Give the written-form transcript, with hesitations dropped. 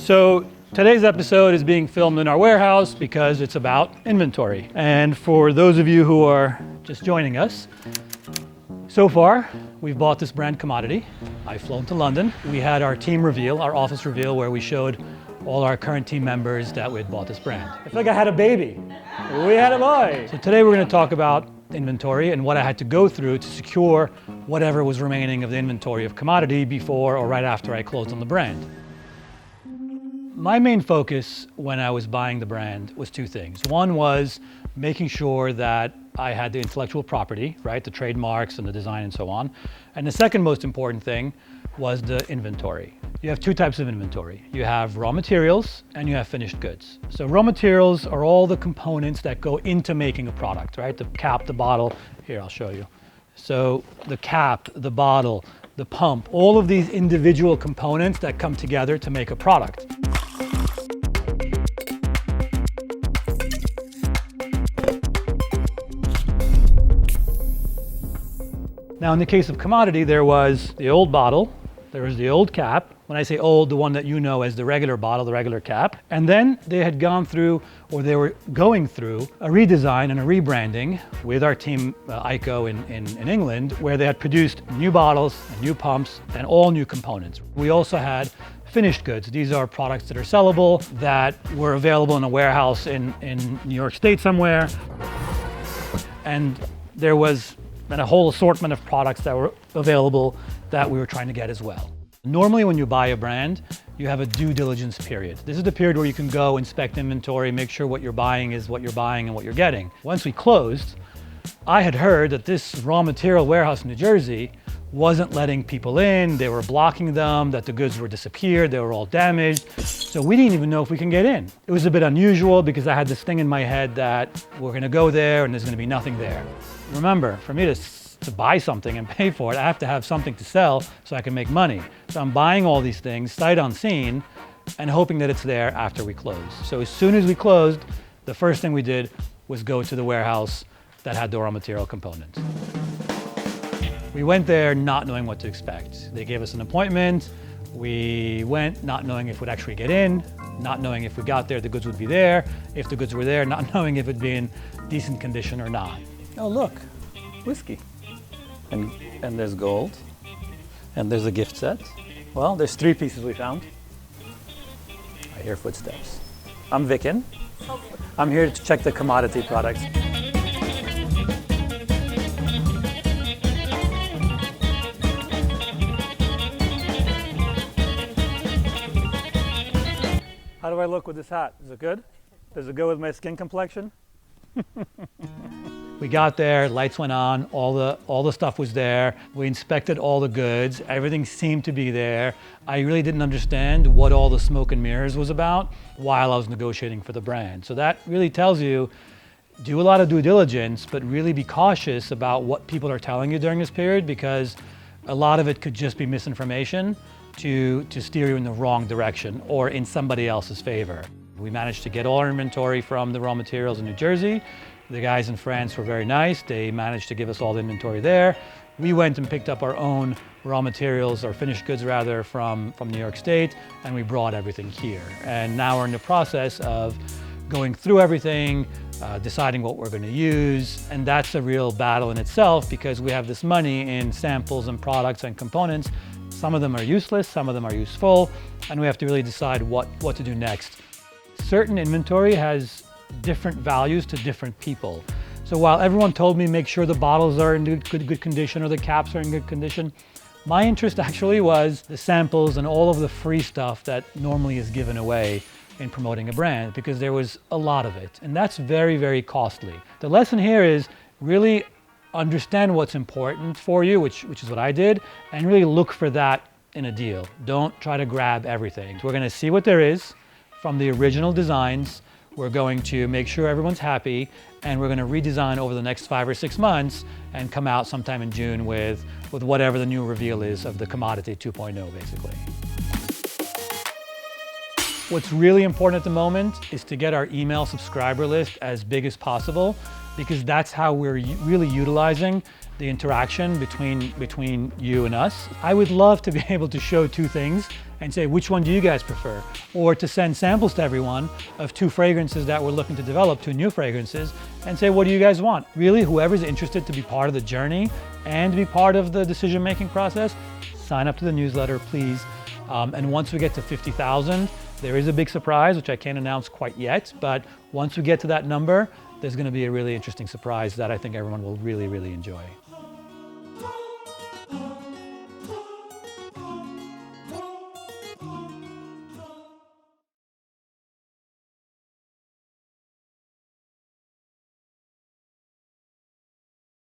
So today's episode is being filmed in our warehouse because it's about inventory. And for those of you who are just joining us, so far we've bought this brand commodity. I've flown to London. We had our team reveal, our office reveal, where we showed all our current team members that we had bought this brand. I feel like I had a baby. We had a boy. So today we're going to talk about inventory and what I had to go through to secure whatever was remaining of the inventory of commodity before or right after I closed on the brand. My main focus when I was buying the brand was two things. One was making sure that I had the intellectual property, right? The trademarks and the design and so on. And the second most important thing was the inventory. You have two types of inventory. You have raw materials and you have finished goods. So raw materials are all the components that go into making a product, right? The cap, the bottle. Here, I'll show you. So the cap, the bottle, the pump, all of these individual components that come together to make a product. Now, in the case of commodity, there was the old bottle, there was the old cap. When I say old, the one that you know as the regular bottle, the regular cap. And then they had gone through, or they were going through, a redesign and a rebranding with our team, ICO in England, where they had produced new bottles, and new pumps, and all new components. We also had finished goods. These are products that are sellable, that were available in a warehouse in New York State somewhere. And there was a whole assortment of products that were available that we were trying to get as well. Normally when you buy a brand, you have a due diligence period. This is the period where you can go inspect inventory, make sure what you're buying is what you're buying and what you're getting. Once we closed, I had heard that this raw material warehouse in New Jersey wasn't letting people in, they were blocking them, that the goods were disappeared, they were all damaged. So we didn't even know if we can get in. It was a bit unusual because I had this thing in my head that we're gonna go there and there's gonna be nothing there. Remember, for me to buy something and pay for it, I have to have something to sell so I can make money. So I'm buying all these things sight unseen and hoping that it's there after we close. So as soon as we closed, the first thing we did was go to the warehouse that had the raw material components. We went there not knowing what to expect. They gave us an appointment. We went not knowing if we'd actually get in, not knowing if we got there, the goods would be there. If the goods were there, not knowing if it'd be in decent condition or not. Oh, look, whiskey. And there's gold. And there's a gift set. Well, there's 3 pieces we found. I hear footsteps. I'm Викен. I'm here to check the commodity products. How do I look with this hat? Is it good? Does it go with my skin complexion? We got there, lights went on, all the stuff was there. We inspected all the goods, everything seemed to be there. I really didn't understand what all the smoke and mirrors was about while I was negotiating for the brand. So that really tells you, do a lot of due diligence, but really be cautious about what people are telling you during this period, because a lot of it could just be misinformation to steer you in the wrong direction or in somebody else's favor. We managed to get all our inventory from the raw materials in New Jersey. The guys in France were very nice. They managed to give us all the inventory there. We went and picked up our own raw materials, or finished goods rather, from New York State, and we brought everything here. And now we're in the process of going through everything, deciding what we're going to use. And that's a real battle in itself, because we have this money in samples and products and components. Some of them are useless, some of them are useful, and we have to really decide what to do next. Certain inventory has different values to different people. So while everyone told me make sure the bottles are in good condition or the caps are in good condition, my interest actually was the samples and all of the free stuff that normally is given away in promoting a brand, because there was a lot of it. And that's very, very costly. The lesson here is really understand what's important for you, which is what I did, and really look for that in a deal. Don't try to grab everything. We're gonna see what there is from the original designs. We're going to make sure everyone's happy, and we're going to redesign over the next 5 or 6 months and come out sometime in June with whatever the new reveal is of the commodity 2.0, basically. What's really important at the moment is to get our email subscriber list as big as possible, because that's how we're really utilizing the interaction between you and us. I would love to be able to show two things and say, which one do you guys prefer? Or to send samples to everyone of two fragrances that we're looking to develop, two new fragrances, and say, what do you guys want? Really, whoever's interested to be part of the journey and to be part of the decision-making process, sign up to the newsletter, please. And once we get to 50,000, there is a big surprise, which I can't announce quite yet, but once we get to that number, there's gonna be a really interesting surprise that I think everyone will really, really enjoy.